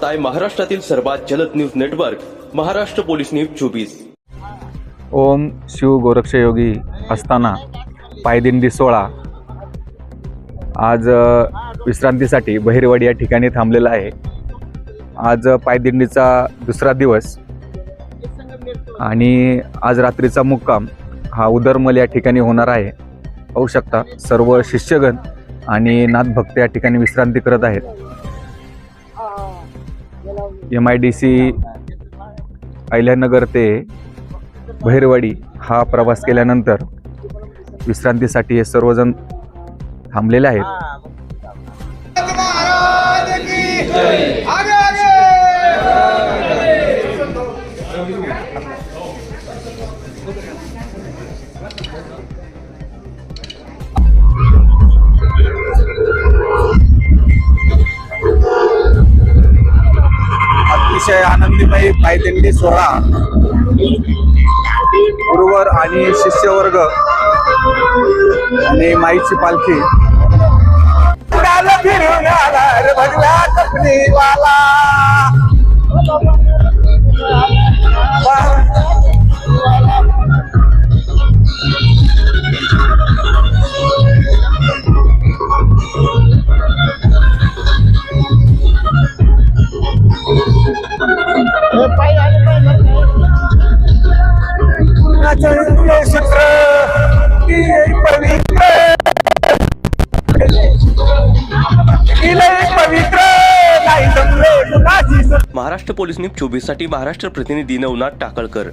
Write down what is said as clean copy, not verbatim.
पाहताय महाराष्ट्रातील सर्वात जलद news network Maharashtra police news 24। Om Shiv गोरक्षयोगी असताना पायदिंडी सोहळा आज विश्रांतीसाठी बहिरवाडी या ठिकाणी थांबलेला आहे। आज पायदिंडीचा दुसरा दिवस आणि आज रात्रीचा मुक्काम हा उदरमल या ठिकाणी होणार आहे। पाहू शकता सर्व शिष्यगण आणि नाथभक्त या ठिकाणी विश्रांती करत आहेत। MIDC अहिल्यानगर ते बहिरवाडी हा प्रवास केल्यानंतर विश्रांतीसाठी हे सर्वजण थांबलेले आहेत। अतिशय आनंदमय पायदिंडी सोहळा गुरुवर आणि शिष्यवर्ग आणि माईची पालखी फिरून आला रे भगला कपडीवाला। महाराष्ट्र पोलीस न्यूज 24 साठी महाराष्ट्र प्रतिनिधी नवनाथ टाकळकर।